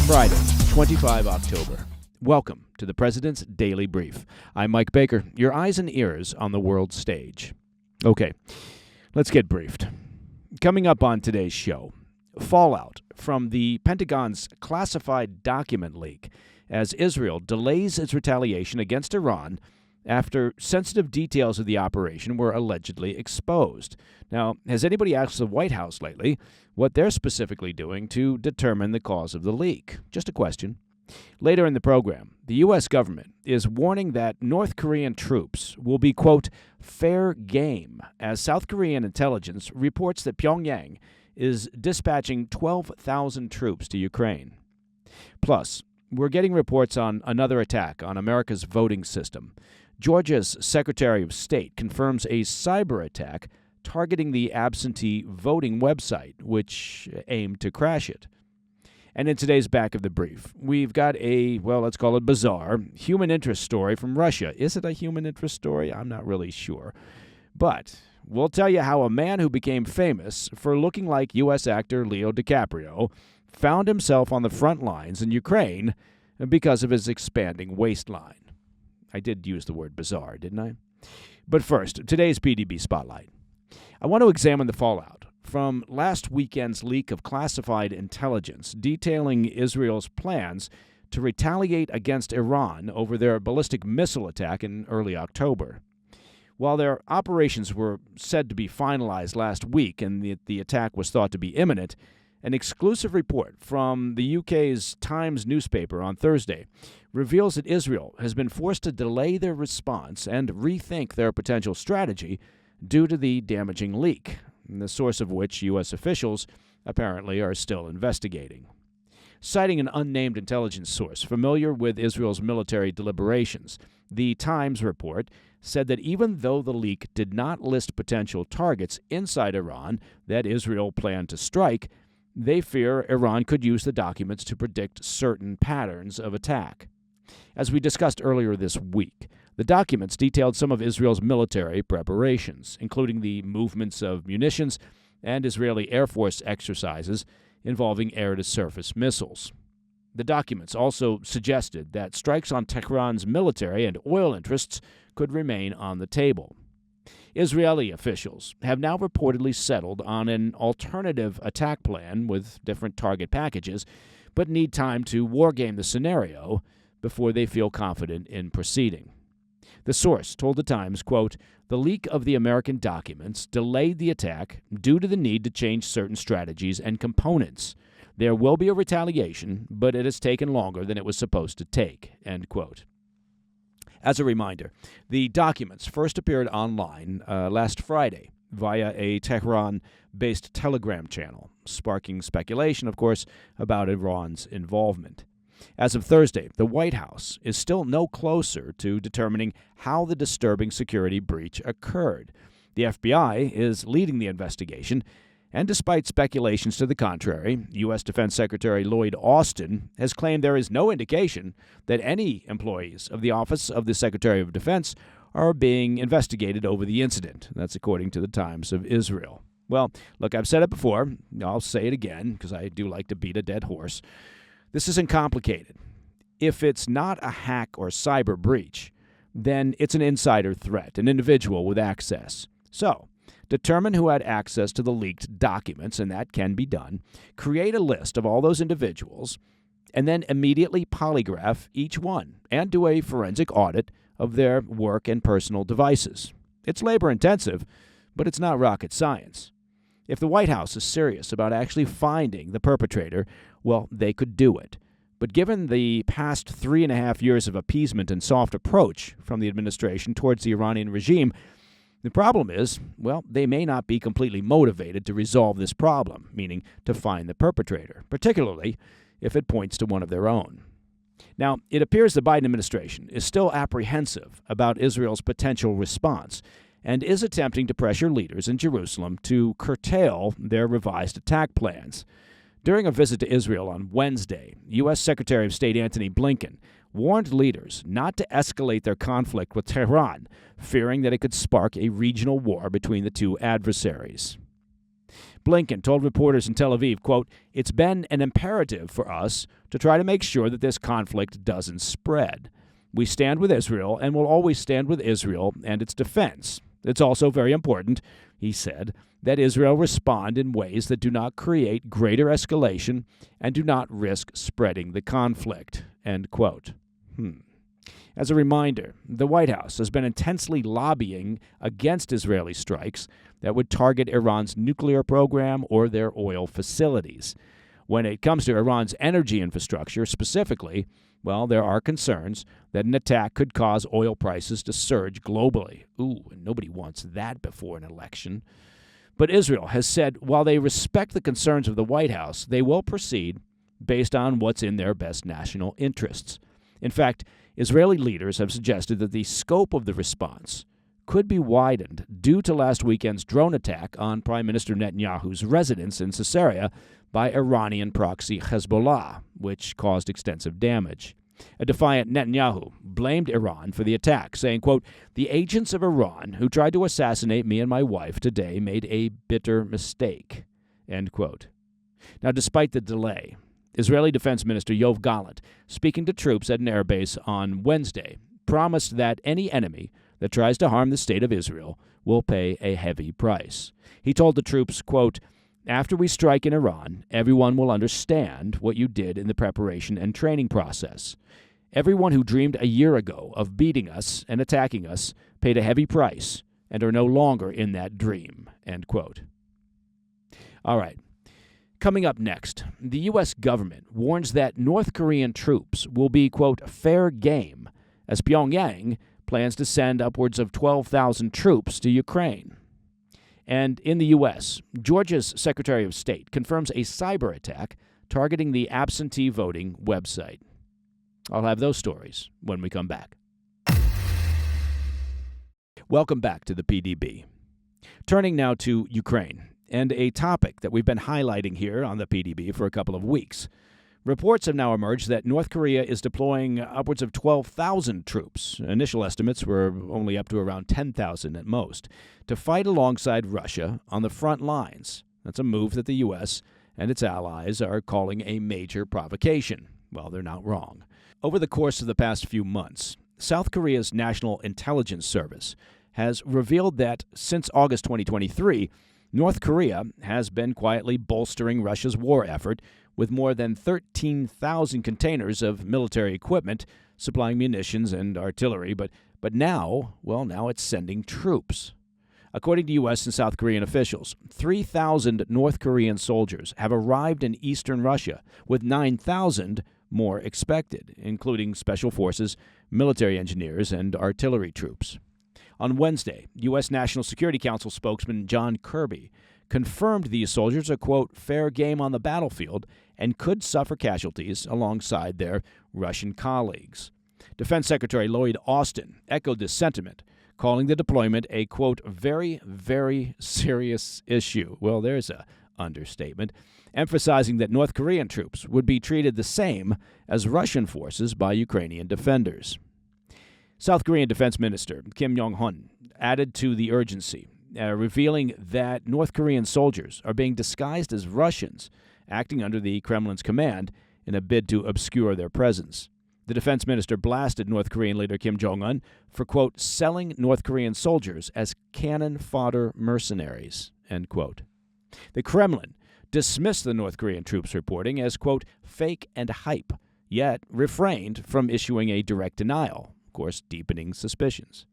Friday, 25 October. Welcome to the President's Daily Brief. I'm Mike Baker, your eyes and ears on the world stage. Okay, let's get briefed. Coming up on today's show, fallout from the Pentagon's classified document leak as Israel delays its retaliation against Iran after sensitive details of the operation were allegedly exposed. Now, has anybody asked the White House lately what they're specifically doing to determine the cause of the leak? Just a question. Later in the program, the U.S. government is warning that North Korean troops will be, quote, fair game, as South Korean intelligence reports that Pyongyang is dispatching 12,000 troops to Ukraine. Plus, we're getting reports on another attack on America's voting system. Georgia's Secretary of State confirms a cyber attack targeting the absentee voting website, which aimed to crash it. And in today's Back of the Brief, we've got a, well, let's call it bizarre, human interest story from Russia. Is it a human interest story? I'm not really sure. But we'll tell you how a man who became famous for looking like U.S. actor Leo DiCaprio found himself on the front lines in Ukraine because of his expanding waistline. I did use the word bizarre, didn't I? But first, today's PDB Spotlight. I want to examine the fallout from last weekend's leak of classified intelligence detailing Israel's plans to retaliate against Iran over their ballistic missile attack in early October. While their operations were said to be finalized last week and the attack was thought to be imminent, an exclusive report from the UK's Times newspaper on Thursday reveals that Israel has been forced to delay their response and rethink their potential strategy due to the damaging leak, the source of which U.S. officials apparently are still investigating. Citing an unnamed intelligence source familiar with Israel's military deliberations, the Times report said that even though the leak did not list potential targets inside Iran that Israel planned to strike, they fear Iran could use the documents to predict certain patterns of attack. As we discussed earlier this week, the documents detailed some of Israel's military preparations, including the movements of munitions and Israeli Air Force exercises involving air-to-surface missiles. The documents also suggested that strikes on Tehran's military and oil interests could remain on the table. Israeli officials have now reportedly settled on an alternative attack plan with different target packages, but need time to wargame the scenario before they feel confident in proceeding. The source told the Times, quote, the leak of the American documents delayed the attack due to the need to change certain strategies and components. There will be a retaliation, but it has taken longer than it was supposed to take, end quote. As a reminder, the documents first appeared online last Friday via a Tehran-based Telegram channel, sparking speculation, of course, about Iran's involvement. As of Thursday, the White House is still no closer to determining how the disturbing security breach occurred. The FBI is leading the investigation, and despite speculations to the contrary, U.S. Defense Secretary Lloyd Austin has claimed there is no indication that any employees of the Office of the Secretary of Defense are being investigated over the incident. That's according to the Times of Israel. Well, look, I've said it before. I'll say it again because I do like to beat a dead horse. This isn't complicated. If it's not a hack or cyber breach, then it's an insider threat, an individual with access. So, determine who had access to the leaked documents, and that can be done. Create a list of all those individuals, and then immediately polygraph each one and do a forensic audit of their work and personal devices. It's labor-intensive, but it's not rocket science. If the White House is serious about actually finding the perpetrator, well, they could do it. But given the past 3.5 years of appeasement and soft approach from the administration towards the Iranian regime, the problem is, well, they may not be completely motivated to resolve this problem, meaning to find the perpetrator, particularly if it points to one of their own. Now, it appears the Biden administration is still apprehensive about Israel's potential response and is attempting to pressure leaders in Jerusalem to curtail their revised attack plans. During a visit to Israel on Wednesday, U.S. Secretary of State Antony Blinken warned leaders not to escalate their conflict with Tehran, fearing that it could spark a regional war between the two adversaries. Blinken told reporters in Tel Aviv, quote, "It's been an imperative for us to try to make sure that this conflict doesn't spread. We stand with Israel and will always stand with Israel and its defense. It's also very important," he said, "that Israel respond in ways that do not create greater escalation and do not risk spreading the conflict," end quote. As a reminder, the White House has been intensely lobbying against Israeli strikes that would target Iran's nuclear program or their oil facilities. When it comes to Iran's energy infrastructure specifically, well, there are concerns that an attack could cause oil prices to surge globally. Ooh, and nobody wants that before an election. But Israel has said while they respect the concerns of the White House, they will proceed based on what's in their best national interests. In fact, Israeli leaders have suggested that the scope of the response could be widened due to last weekend's drone attack on Prime Minister Netanyahu's residence in Caesarea by Iranian proxy Hezbollah, which caused extensive damage. A defiant Netanyahu blamed Iran for the attack, saying, quote, "The agents of Iran who tried to assassinate me and my wife today made a bitter mistake," end quote. Now, despite the delay, Israeli Defense Minister Yoav Gallant, speaking to troops at an airbase on Wednesday, promised that any enemy that tries to harm the state of Israel will pay a heavy price. He told the troops, quote, "After we strike in Iran, everyone will understand what you did in the preparation and training process. Everyone who dreamed a year ago of beating us and attacking us paid a heavy price and are no longer in that dream," end quote. All right. Coming up next, the U.S. government warns that North Korean troops will be, quote, "fair game," as Pyongyang plans to send upwards of 12,000 troops to Ukraine. And in the U.S., Georgia's Secretary of State confirms a cyber attack targeting the absentee voting website. I'll have those stories when we come back. Welcome back to the PDB. Turning now to Ukraine, and a topic that we've been highlighting here on the PDB for a couple of weeks. Reports have now emerged that North Korea is deploying upwards of 12,000 troops. Initial estimates were only up to around 10,000 at most, to fight alongside Russia on the front lines. That's a move that the U.S. and its allies are calling a major provocation. Well, they're not wrong. Over the course of the past few months, South Korea's National Intelligence Service has revealed that since August 2023, North Korea has been quietly bolstering Russia's war effort with more than 13,000 containers of military equipment, supplying munitions and artillery. But now it's sending troops. According to U.S. and South Korean officials, 3,000 North Korean soldiers have arrived in eastern Russia, with 9,000 more expected, including special forces, military engineers, and artillery troops. On Wednesday, U.S. National Security Council spokesman John Kirby confirmed these soldiers are, quote, "fair game on the battlefield and could suffer casualties alongside their Russian colleagues." Defense Secretary Lloyd Austin echoed this sentiment, calling the deployment a, quote, "very, very serious issue." Well, there's a understatement, emphasizing that North Korean troops would be treated the same as Russian forces by Ukrainian defenders. South Korean Defense Minister Kim Yong-hun added to the urgency, revealing that North Korean soldiers are being disguised as Russians, acting under the Kremlin's command in a bid to obscure their presence. The defense minister blasted North Korean leader Kim Jong-un for, quote, "selling North Korean soldiers as cannon fodder mercenaries," end quote. The Kremlin dismissed the North Korean troops' reporting as, quote, "fake and hype," yet refrained from issuing a direct denial, of course, deepening suspicions.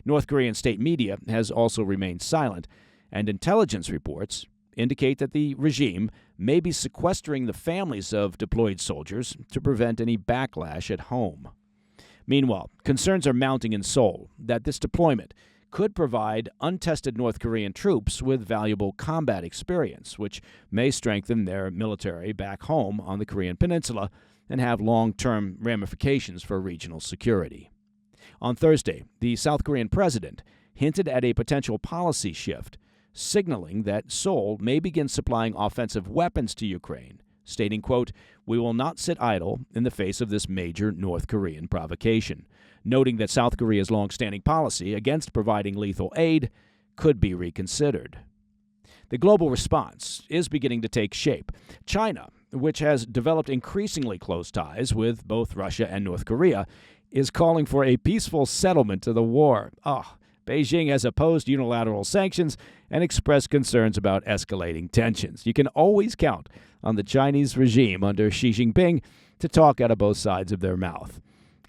North Korean state media has also remained silent, and intelligence reports indicate that the regime may be sequestering the families of deployed soldiers to prevent any backlash at home. Meanwhile, concerns are mounting in Seoul that this deployment could provide untested North Korean troops with valuable combat experience, which may strengthen their military back home on the Korean peninsula and have long-term ramifications for regional security. On Thursday, the South Korean president hinted at a potential policy shift, signaling that Seoul may begin supplying offensive weapons to Ukraine, stating, quote, "we will not sit idle in the face of this major North Korean provocation," noting that South Korea's long-standing policy against providing lethal aid could be reconsidered. The global response is beginning to take shape. China, which has developed increasingly close ties with both Russia and North Korea, is calling for a peaceful settlement to the war. Beijing has opposed unilateral sanctions and expressed concerns about escalating tensions. You can always count on the Chinese regime under Xi Jinping to talk out of both sides of their mouth,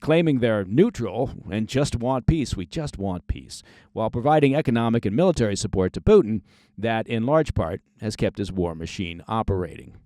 claiming they're neutral and just want peace. We just want peace, while providing economic and military support to Putin that, in large part, has kept his war machine operating.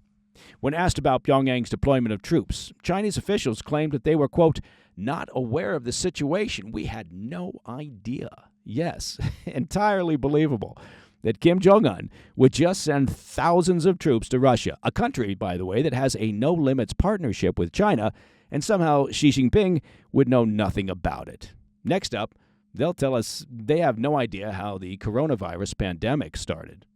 When asked about Pyongyang's deployment of troops, Chinese officials claimed that they were, quote, not aware of the situation. We had no idea. Yes, entirely believable that Kim Jong-un would just send thousands of troops to Russia, a country, by the way, that has a no-limits partnership with China, and somehow Xi Jinping would know nothing about it. Next up, they'll tell us they have no idea how the coronavirus pandemic started.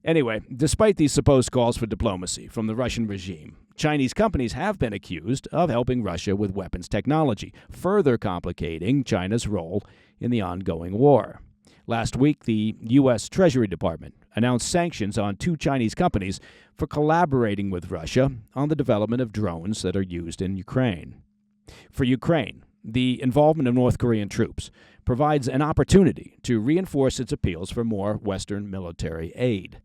Anyway, despite these supposed calls for diplomacy from the Russian regime, Chinese companies have been accused of helping Russia with weapons technology, further complicating China's role in the ongoing war. Last week, the U.S. Treasury Department announced sanctions on 2 Chinese companies for collaborating with Russia on the development of drones that are used in Ukraine. For Ukraine, the involvement of North Korean troops provides an opportunity to reinforce its appeals for more Western military aid.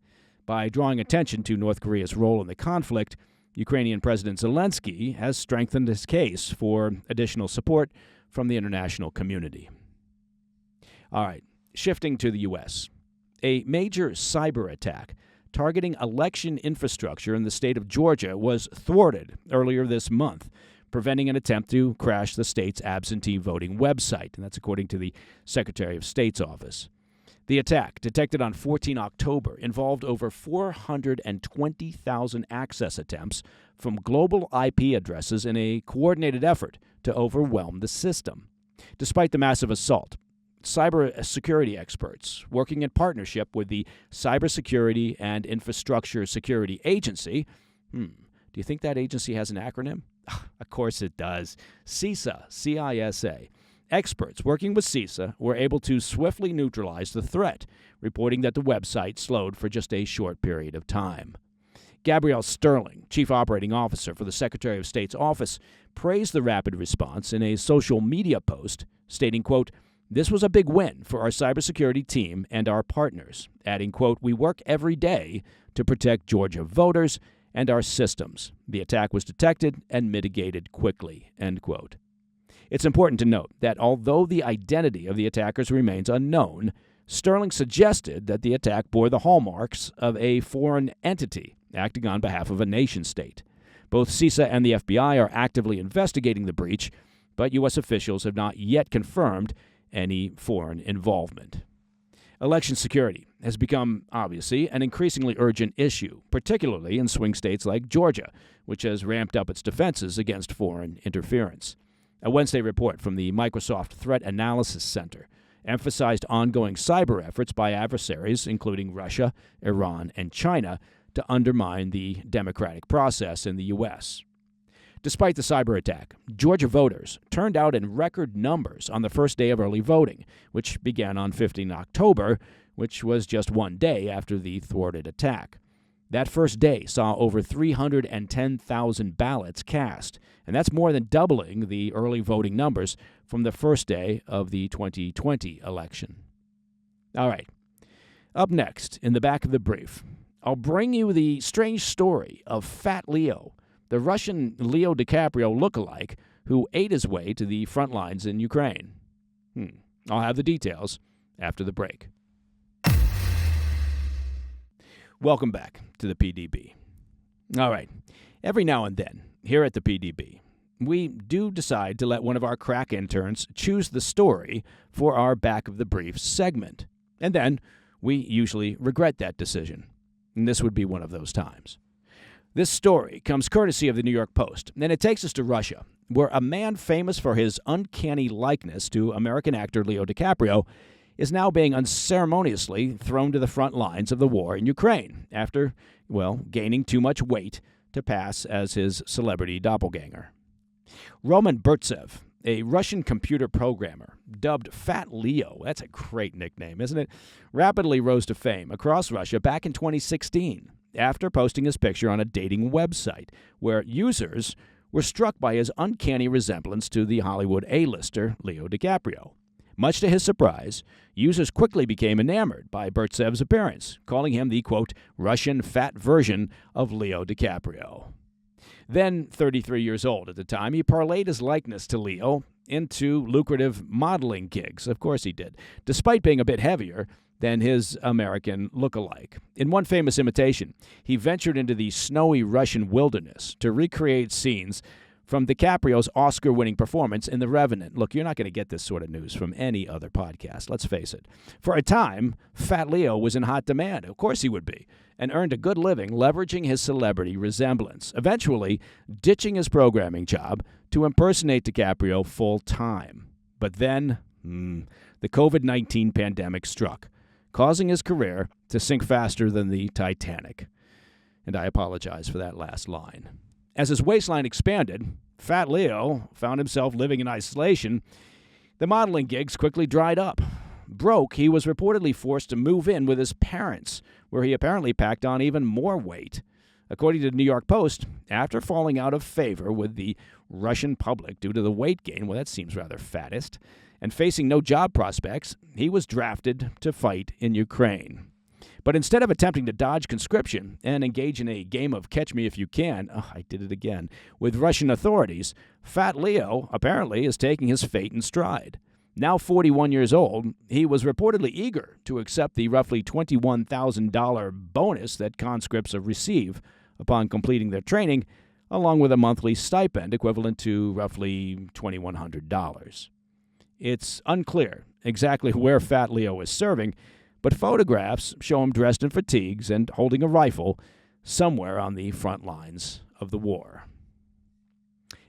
By drawing attention to North Korea's role in the conflict, Ukrainian President Zelensky has strengthened his case for additional support from the international community. All right, shifting to the U.S. A major cyber attack targeting election infrastructure in the state of Georgia was thwarted earlier this month, preventing an attempt to crash the state's absentee voting website, and that's according to the Secretary of State's office. The attack, detected on 14 October, involved over 420,000 access attempts from global IP addresses in a coordinated effort to overwhelm the system. Despite the massive assault, cybersecurity experts working in partnership with the Cybersecurity and Infrastructure Security Agency, do you think that agency has an acronym? Of course it does. CISA, C-I-S-A. Experts working with CISA were able to swiftly neutralize the threat, reporting that the website slowed for just a short period of time. Gabrielle Sterling, Chief Operating Officer for the Secretary of State's office, praised the rapid response in a social media post, stating, quote, "This was a big win for our cybersecurity team and our partners," adding, quote, "We work every day to protect Georgia voters and our systems. The attack was detected and mitigated quickly," end quote. It's important to note that although the identity of the attackers remains unknown, Sterling suggested that the attack bore the hallmarks of a foreign entity acting on behalf of a nation-state. Both CISA and the FBI are actively investigating the breach, but U.S. officials have not yet confirmed any foreign involvement. Election security has become, obviously, an increasingly urgent issue, particularly in swing states like Georgia, which has ramped up its defenses against foreign interference. A Wednesday report from the Microsoft Threat Analysis Center emphasized ongoing cyber efforts by adversaries, including Russia, Iran, and China, to undermine the democratic process in the U.S. Despite the cyber attack, Georgia voters turned out in record numbers on the first day of early voting, which began on 15 October, which was just one day after the thwarted attack. That first day saw over 310,000 ballots cast, and that's more than doubling the early voting numbers from the first day of the 2020 election. All right, up next, in the back of the brief, I'll bring you the strange story of Fat Leo, the Russian Leo DiCaprio lookalike who ate his way to the front lines in Ukraine. I'll have the details after the break. Welcome back to the PDB. All right, every now and then, here at the PDB, we do decide to let one of our crack interns choose the story for our Back of the Brief segment. And then we usually regret that decision. And this would be one of those times. This story comes courtesy of the New York Post, and it takes us to Russia, where a man famous for his uncanny likeness to American actor Leo DiCaprio is now being unceremoniously thrown to the front lines of the war in Ukraine after, gaining too much weight to pass as his celebrity doppelganger. Roman Burtsev, a Russian computer programmer dubbed Fat Leo, that's a great nickname, isn't it, rapidly rose to fame across Russia back in 2016 after posting his picture on a dating website where users were struck by his uncanny resemblance to the Hollywood A-lister Leo DiCaprio. Much to his surprise, users quickly became enamored by Burtsev's appearance, calling him the, quote, Russian fat version of Leo DiCaprio. Then, 33 years old at the time, he parlayed his likeness to Leo into lucrative modeling gigs. Of course he did, despite being a bit heavier than his American look-alike. In one famous imitation, he ventured into the snowy Russian wilderness to recreate scenes from DiCaprio's Oscar-winning performance in The Revenant. Look, you're not going to get this sort of news from any other podcast, let's face it. For a time, Fat Leo was in hot demand. Of course he would be, and earned a good living leveraging his celebrity resemblance, eventually ditching his programming job to impersonate DiCaprio full-time. But then, the COVID-19 pandemic struck, causing his career to sink faster than the Titanic. And I apologize for that last line. As his waistline expanded, Fat Leo found himself living in isolation. The modeling gigs quickly dried up. Broke, he was reportedly forced to move in with his parents, where he apparently packed on even more weight. According to the New York Post, after falling out of favor with the Russian public due to the weight gain, well, that seems rather fattest, and facing no job prospects, he was drafted to fight in Ukraine. But instead of attempting to dodge conscription and engage in a game of catch me if you can, I did it again, with Russian authorities, Fat Leo apparently is taking his fate in stride. Now 41 years old, he was reportedly eager to accept the roughly $21,000 bonus that conscripts receive upon completing their training, along with a monthly stipend equivalent to roughly $2,100. It's unclear exactly where Fat Leo is serving, but photographs show him dressed in fatigues and holding a rifle somewhere on the front lines of the war.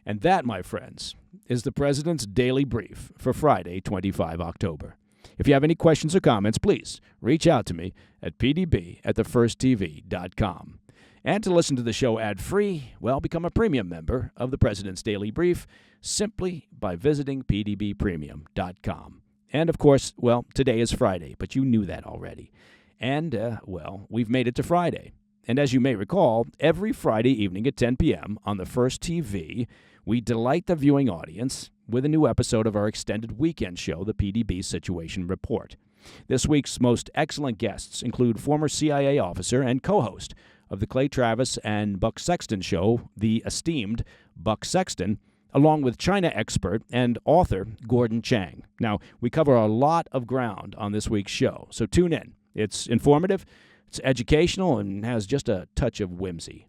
And that, my friends, is the President's Daily Brief for Friday, 25 October. If you have any questions or comments, please reach out to me at pdb@thefirsttv.com. And to listen to the show ad-free, well, become a premium member of the President's Daily Brief simply by visiting pdbpremium.com. And, of course, well, today is Friday, but you knew that already. And, well, we've made it to Friday. And as you may recall, every Friday evening at 10 p.m. on the First TV, we delight the viewing audience with a new episode of our extended weekend show, the PDB Situation Report. This week's most excellent guests include former CIA officer and co-host of the Clay Travis and Buck Sexton show, the esteemed Buck Sexton, along with China expert and author Gordon Chang. Now, we cover a lot of ground on this week's show, so tune in. It's informative, it's educational, and has just a touch of whimsy.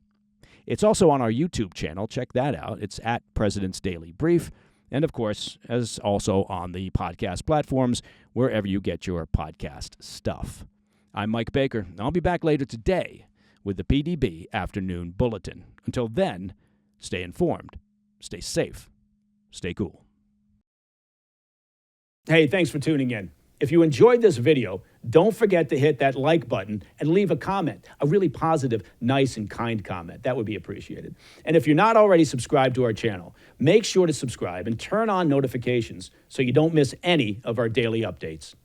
It's also on our YouTube channel. Check that out. It's at President's Daily Brief, and of course, as also on the podcast platforms, wherever you get your podcast stuff. I'm Mike Baker. I'll be back later today with the PDB Afternoon Bulletin. Until then, stay informed. Stay safe. Stay cool. Hey, thanks for tuning in. If you enjoyed this video, don't forget to hit that like button and leave a comment, a really positive, nice, and kind comment. That would be appreciated. And if you're not already subscribed to our channel, make sure to subscribe and turn on notifications so you don't miss any of our daily updates.